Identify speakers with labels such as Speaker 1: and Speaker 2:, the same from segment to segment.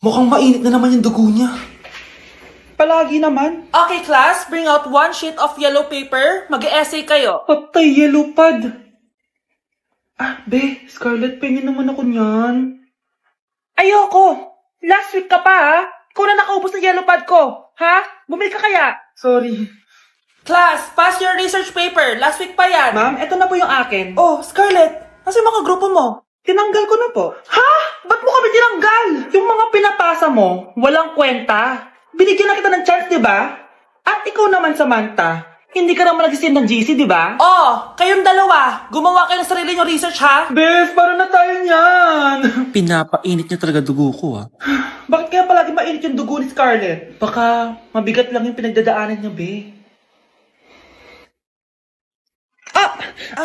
Speaker 1: Mukhang mainit na naman yung dugo niya.
Speaker 2: Palagi naman.
Speaker 3: Okay, class, bring out one sheet of yellow paper. Mag-essay kayo.
Speaker 2: Patay, yellow pad. Be, Scarlett, pingin naman ako niyan.
Speaker 3: Ayoko! Last week ka pa, ha? Ikaw na nakaubos ng yellow pad ko. Ha? Bumili ka kaya?
Speaker 2: Sorry.
Speaker 3: Class, pass your research paper. Last week pa yan.
Speaker 2: Ma'am, eto na po yung akin.
Speaker 3: Oh, Scarlett, nasa yung mga grupo mo?
Speaker 2: Tinanggal ko na po.
Speaker 3: Ha? Ba't mo kami tinanggal?
Speaker 2: Yung mga pinapasa mo, walang kwenta. Binigyan na kita ng chance, di ba? At ikaw naman, Samantha, hindi ka naman nag-send ng GC, di ba?
Speaker 3: Oh, kayong dalawa. Gumawa kayo ng sarili nyo research, ha?
Speaker 2: Bes, paano na tayo niyan?
Speaker 1: Pinapainit niya talaga dugo ko
Speaker 2: Bakit kaya palagi mainit yung dugo ni Scarlett? Baka mabigat lang yung pinagdadaanan niya, be.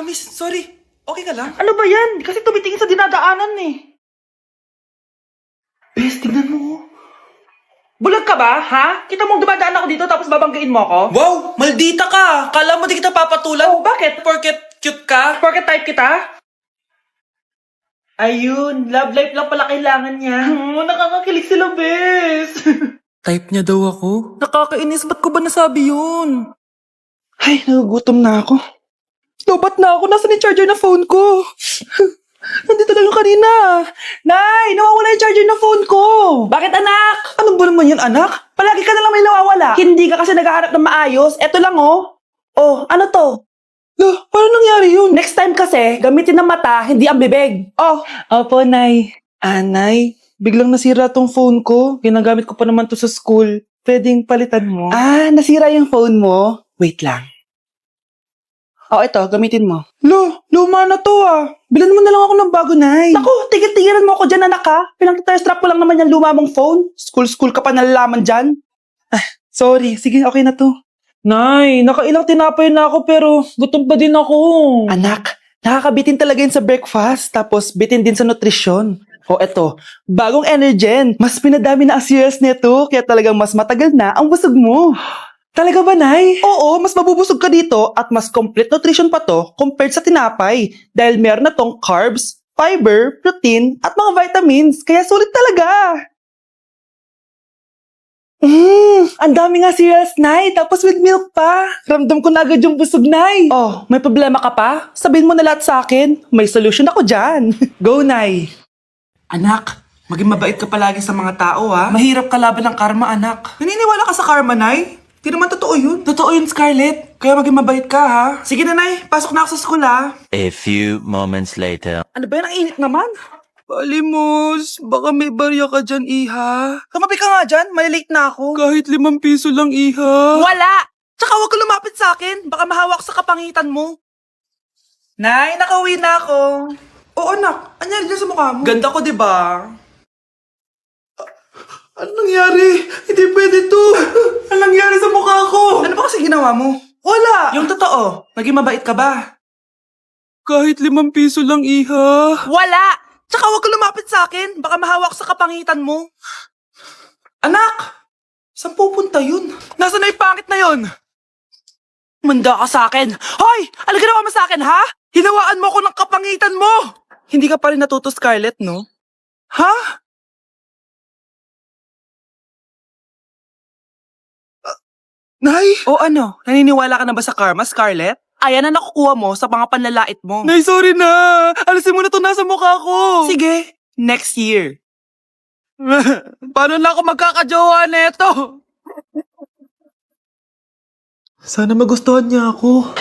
Speaker 1: Miss, sorry. Okay ka lang?
Speaker 2: Ano ba yan? Kasi tumitingin sa dinadaanan eh. Bes, tignan mo. Bulag ka ba, ha? Kita mong dumadaan ako dito tapos babanggain mo ako?
Speaker 1: Wow! Maldita ka! Kala mo di kita papatulan?
Speaker 2: Oh, bakit?
Speaker 1: Porket cute ka?
Speaker 2: Porket type kita? Ayun, love life lang pala kailangan niya. Nakakakilig sila, bes.
Speaker 1: Type niya daw ako? Nakakainis, ba't ko ba nasabi yun?
Speaker 2: Ay, nagugutom na ako. Lobat na ako. Nasaan yung charger na phone ko? Nandito lang yung kanina. Nay, nawawala yung charger na phone ko.
Speaker 3: Bakit, anak?
Speaker 2: Ano ba naman yun, anak? Palagi ka na lang may nawawala. Hindi ka kasi naghahanap ng maayos. Eto lang, oh. Oh, ano to? Lo, paano nangyari yun? Next time kasi, gamitin ng mata, hindi ang bibig. Oh. Opo, Nay. Nay, biglang nasira tong phone ko. Ginagamit ko pa naman to sa school. Pwedeng palitan mo? Nasira yung phone mo? Wait lang. Oh, ito, gamitin mo. Luma na to Bilan mo na lang ako ng bago, Nay. Naku, tigil-tigilan mo ako dyan, anak ha. Pinang-strap ko lang naman yung luma mong phone. School ka pa nalalaman dyan. Sorry. Sige, okay na to. Nay, nakailang tinapay na ako pero gutom pa din ako. Anak, nakakabitin talaga yun sa breakfast. Tapos bitin din sa nutrisyon. O eto, bagong Energen. Mas pinadami na ang cereals nito. Kaya talagang mas matagal na ang busog mo. Talaga ba, Nay? Oo, mas mabubusog ka dito at mas complete nutrition pa to compared sa tinapay dahil meron na tong carbs, fiber, protein, at mga vitamins. Kaya sulit talaga. Ang dami nga cereals, Nay. Tapos with milk pa. Ramdam ko na agad yung busog, Nay. Oh, may problema ka pa? Sabihin mo na lahat sa akin. May solution ako dyan. Go, Nay.
Speaker 1: Anak, maging mabait ka palagi sa mga tao Mahirap kalaban ng karma, anak. Naniniwala ka sa karma, Nay? Di naman totoo yun. Totoo yun, Scarlett. Kaya maging mabait ka, Sige na, Nay. Pasok na ako sa school,
Speaker 4: A few moments later.
Speaker 2: Ano ba yan? Ang init naman.
Speaker 1: Palimos, baka may barya ka dyan, Iha.
Speaker 2: Tumabi ka nga dyan. Malilate na ako.
Speaker 1: Kahit 5 piso lang, Iha.
Speaker 2: Wala! Tsaka huwag ka lumapit sa akin. Baka mahawak sa kapangitan mo. Nay, nakauwi na ako.
Speaker 1: Oo, anak. Anyari dyan sa mukha mo?
Speaker 2: Ganda ko, di ba?
Speaker 1: Ano nangyari? Hindi pwede to. Ano nangyari sa mukha ko?
Speaker 2: Ano ba kasi ginawa mo?
Speaker 1: Wala.
Speaker 2: Yung totoo, naging mabait ka ba?
Speaker 1: Kahit 5 piso lang, Iha.
Speaker 2: Wala! Tsaka huwag ka lumapit sa akin. Baka mahawak sa kapangitan mo.
Speaker 1: Anak! Saan pupunta yun?
Speaker 2: Nasaan na yung pangit na yun? Manda ka sa akin. Hoy! Ano ginawa mo sa akin, ha? Hinawaan mo ako ng kapangitan mo! Hindi ka pa rin natuto, Scarlett, no? Ha?
Speaker 1: Nay!
Speaker 2: O ano? Naniniwala ka na ba sa karma, Scarlett? Ayan na nakukuha mo sa mga panlalait mo.
Speaker 1: Nay, sorry na! Alisin mo na to nasa mukha ko!
Speaker 2: Sige, next year.
Speaker 1: Paano na ako magkakajowa neto? Sana magustuhan niya ako.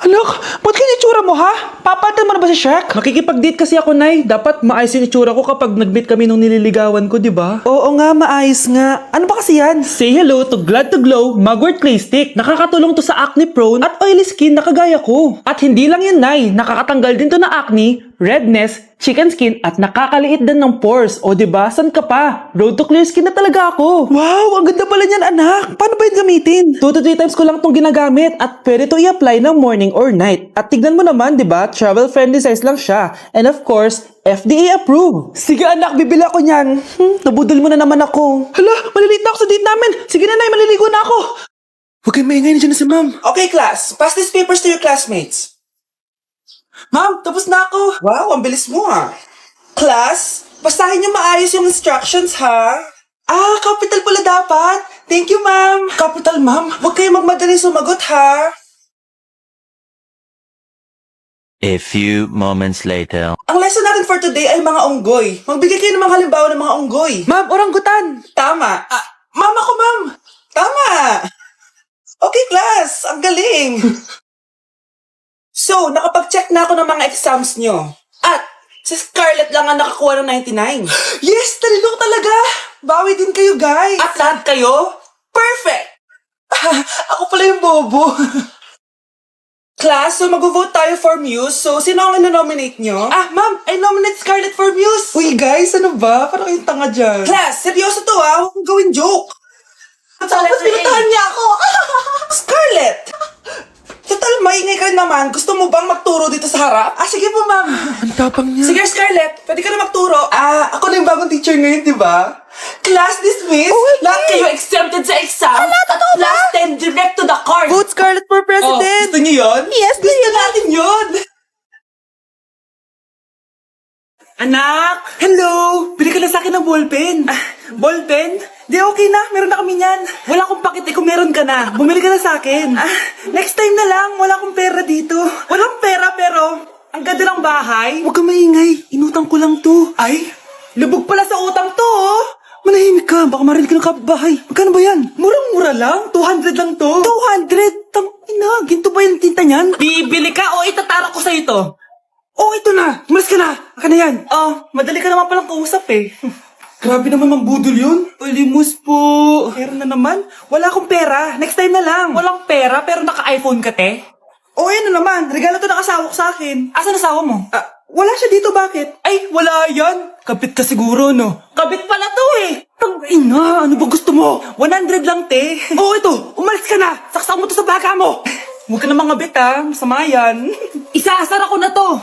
Speaker 2: Anak, ba't kaya itsura mo, ha? Papalitan mo na ba si Shrek?
Speaker 1: Makikipag-date kasi ako, Nay. Dapat maayos yung itsura ko kapag nag-meet kami nung nililigawan ko, di ba?
Speaker 2: Oo nga, maayos nga. Ano ba kasi yan?
Speaker 1: Say hello to Glad to Glow Mugwort Clay Stick. Nakakatulong to sa acne prone at oily skin na kagaya ko. At hindi lang yun, Nay. Nakakatanggal din to ng acne, redness, chicken skin at nakakaliit din ng pores. O diba, san ka pa? Road to clear skin na talaga ako.
Speaker 2: Wow, ang ganda pala niyan, anak. Paano ba yun gamitin?
Speaker 1: 2 to 3 times ko lang tong ginagamit at pwede to i-apply ng morning or night. At tignan mo naman, diba, travel friendly size lang siya. And of course, FDA approved.
Speaker 2: Sige anak, bibili ako niyan. Nabudol mo na naman ako. Hala, malilate na ako sa date namin. Sige na, Nay, maliligo na ako.
Speaker 1: Huwag kayong maingay na dyan na si Ma'am.
Speaker 2: Okay, class. Pass these papers to your classmates.
Speaker 1: Ma'am, tapos na ako.
Speaker 2: Wow, ang bilis mo Class, basahin niyo maayos yung instructions, ha? Ah, capital pala dapat. Thank you, ma'am. Capital, ma'am. Huwag kayo magmadali sumagot, ha?
Speaker 4: A few moments later.
Speaker 2: Ang lesson natin for today ay mga unggoy. Magbigay kayo ng mga halimbawa ng mga unggoy.
Speaker 1: Ma'am, oranggutan!
Speaker 2: Tama. Ma'am ako, ma'am. Tama. Okay, class. Ang galing. So, nakapag-check na ako ng mga exams nyo. At, si Scarlett lang ang nakakuha ng 99. Yes, talino ko talaga. Bawi din kayo, guys. At lahat kayo, perfect. Ako pala yung bobo. Class, so mag-vote tayo for Muse. So, sino ang ino-nominate nyo? Ah, ma'am, I nominate Scarlett for Muse. Uy, guys, ano ba? Parang kayong tanga dyan. Class, seryoso to ah. Huwag mong gawin joke. Tapos pinuntahan niya ako. Scarlett! Total, maingay ka rin naman. Gusto mo bang magturo dito sa harap? Ah, sige po, ma'am.
Speaker 1: Ang tapang niya.
Speaker 2: Sige, Scarlett. Pwede ka na magturo. Ah, ako na yung bagong teacher ngayon, di ba? Class dismissed. Lahat kayo exempted sa exam. Totoo ba? Last 10 direct to the card.
Speaker 1: Vote Scarlett for president!
Speaker 2: Gusto niyo yun? Yes, gusto natin yun. Anak! Hello! Bili ka na sa akin ng ballpen. Ballpen? Di, okay na. Meron na kami niyan. Wala akong pakit kung meron ka na. Bumili ka na sa akin. Next time na lang. Wala akong pera dito. Walang pera pero ang ganda ng bahay. Huwag ka maingay. Inutang ko lang to. Ay, lubog pala sa utang to, oh. Manahimik ka. Baka marinig ka ng kapitbahay. Magkano ba yan? Murang-mura lang. 200 lang to. 200? Tang-ina. Ginto ba yung tinta niyan? Bibili ka o itatara ko sa ito? Oh, ito na! Umalis ka na! Aka na yan! Oh, madali ka naman palang kausap eh. Grabe naman mambudol yun. Palimos po. Pera na naman. Wala akong pera. Next time na lang. Walang pera pero naka-iPhone ka, te? Oh, yan na naman. Regalo to ng asawa ko sa akin. Asan asawa mo? Wala siya dito. Bakit? Ay, wala yan. Kabit ka siguro, no? Kabit pala to eh. Tang-ina, ano ba gusto mo? 100 lang, te. Oh, ito. Umalis ka na. Saksak mo to sa baka mo. Huwag ka na mga bit, ha. Masama yan. Isaasar ako na to.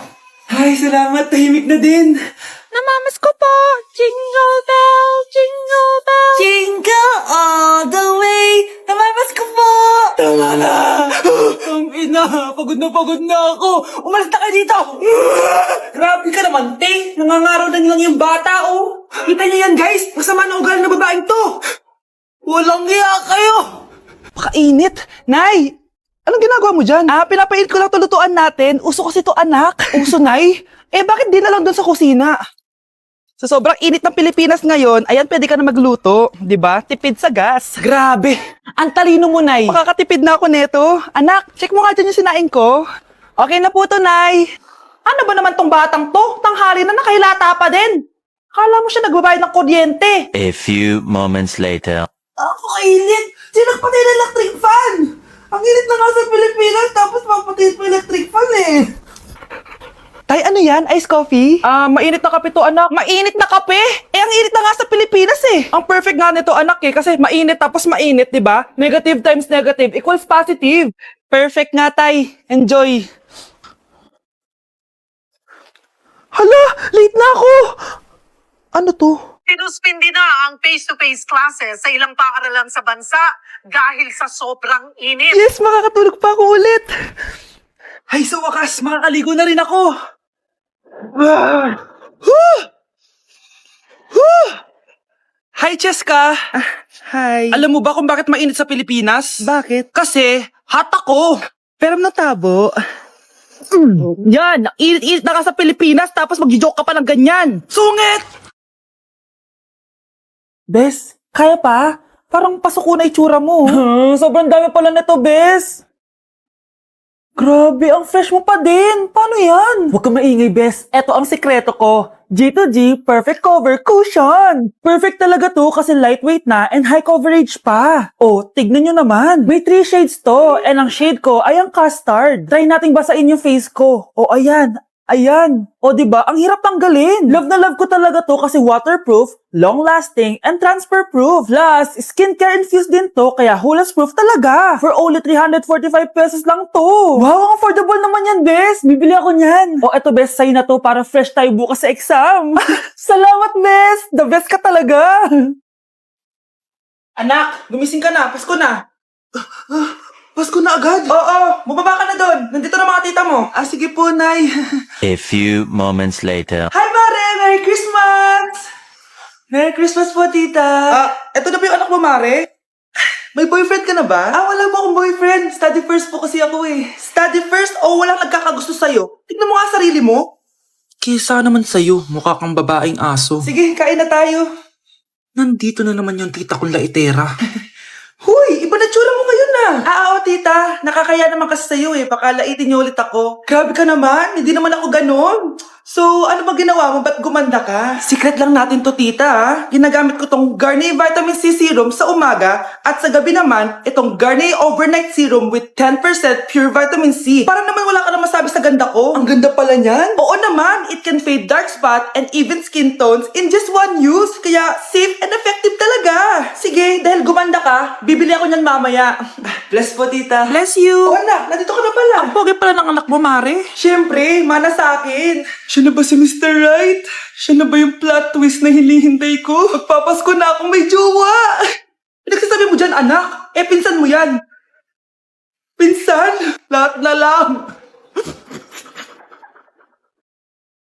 Speaker 2: Ay, salamat. Tahimik na din.
Speaker 3: Namamas ko po. Jingle bell, jingle bell.
Speaker 2: Jingle all the way. Namamas ko po. Tama na. Ang ina. Pagod na ako. Umalis na kayo dito. Grabe ka naman, te. Nangangaraw na lang yung bata, oh. Kita niyo yan, guys. Masama na ugali ng babaeng to. Walang iya kayo. Pakainit. Nay, anong ginagawa mo dyan? Ah, pinapainit ko lang tulutuan natin. Uso kasi to, anak. Uso, Nay? Bakit di na lang doon sa kusina? Sa sobrang init ng Pilipinas ngayon, ayan, pwede ka na magluto. Di ba? Tipid sa gas. Grabe. Ang talino mo, Nay. Makakatipid na ako neto. Anak, check mo nga dyan yung sinaing ko. Okay na po to, Nay. Ano ba naman tong batang to? Tanghali na nakahilata pa din. Akala mo siya nagbabayad ng kuryente.
Speaker 4: A few moments later.
Speaker 2: Ako kainit. Sino nagpatay ng electric fan? Ang init na nga sa Pilipinas, tapos mapatay pa electric fan eh. Tay, ano yan? Ice coffee? Mainit na kape to, anak. Mainit na kape? Ang init na nga sa Pilipinas eh. Ang perfect nga nito, anak eh, kasi mainit tapos mainit, di ba? Negative times negative equals positive. Perfect nga, Tay. Enjoy. Hala, late na ako. Ano to?
Speaker 5: Sinuspindi na ang face-to-face classes sa ilang paaralan sa bansa dahil sa sobrang init.
Speaker 2: Yes, makakatulog pa ako ulit. Ay, sa wakas, makakaligo na rin ako. Hi, Cheska. Hi. Alam mo ba kung bakit mainit sa Pilipinas? Bakit? Kasi, hot ako. Pero natabo. Yan, init-init na ka sa Pilipinas tapos mag-joke ka pa ng ganyan. Sungit! Bes, kaya pa? Parang pasuko na itsura mo. Sobrang dami pala nito, Bes. Grabe, ang fresh mo pa din. Paano yan? Huwag kang maingay, Bes. Eto ang sikreto ko. G2G Perfect Cover Cushion. Perfect talaga to kasi lightweight na and high coverage pa. Oh, tignan nyo naman. May 3 shades to and ang shade ko ay ang custard. Try nating basain yung face ko. Oh, ayan. Ayan. O, diba? Ang hirap tanggalin. Love na love ko talaga to kasi waterproof, long-lasting, and transfer-proof. Plus, skincare infused din to kaya hulas-proof talaga. For only 345 pesos lang to. Wow, ang affordable naman yan, Bes. Bibili ako niyan. O, eto, Bes, sa'yo na to para fresh tayo bukas sa exam. Salamat, Bes. The best ka talaga. Anak, gumising ka na. Pasko na. Pasko na agad? Oo, bumaba ka na doon. Nandito na mga tita mo. Ah, sige po, Nay.
Speaker 4: A few moments later.
Speaker 2: Hi, Mare! Merry Christmas! Merry Christmas po, tita. Eto na ba yung anak mo, Mare? May boyfriend ka na ba? Wala mo akong boyfriend. Study first po kasi ako eh. Study first o walang nagkakagusto sa'yo? Tignan mo nga sarili mo.
Speaker 1: Kisa naman sa'yo, mukha kang babaeng aso.
Speaker 2: Sige, kain na tayo.
Speaker 1: Nandito na naman yung tita kong laitera.
Speaker 2: Huy, iba na tsura mo ngayon na. Oo, tita. Nakakaya naman kasi sa'yo eh. Baka laitin niyo ulit ako. Grabe ka naman. Hindi naman ako ganon. So, ano ba ginawa mo? Ba't gumanda ka? Secret lang natin to, tita. Ginagamit ko tong Garnier Vitamin C Serum sa umaga at sa gabi naman, itong Garnier Overnight Serum with 10% pure vitamin C. Para naman wala ka na masabi sa ganda ko. Ang ganda pala niyan. Oo naman, it can fade dark spot and even skin tones in just one use. Kaya safe and effective talaga. Sige, dahil gumanda ka, bibili ako niyan mamaya. Bless po, tita.
Speaker 1: Bless you!
Speaker 2: Oo, anak, nandito ka na pala.
Speaker 1: Ang pogi pala ng anak mo, Mare.
Speaker 2: Siyempre, mana sa akin. Siya na ba si Mr. Right? Siya na ba yung plot twist na hinihintay ko? Magpapasko na akong may jowa! Pinagsasabi mo dyan, anak? Pinsan mo yan. Pinsan? Lahat na lang.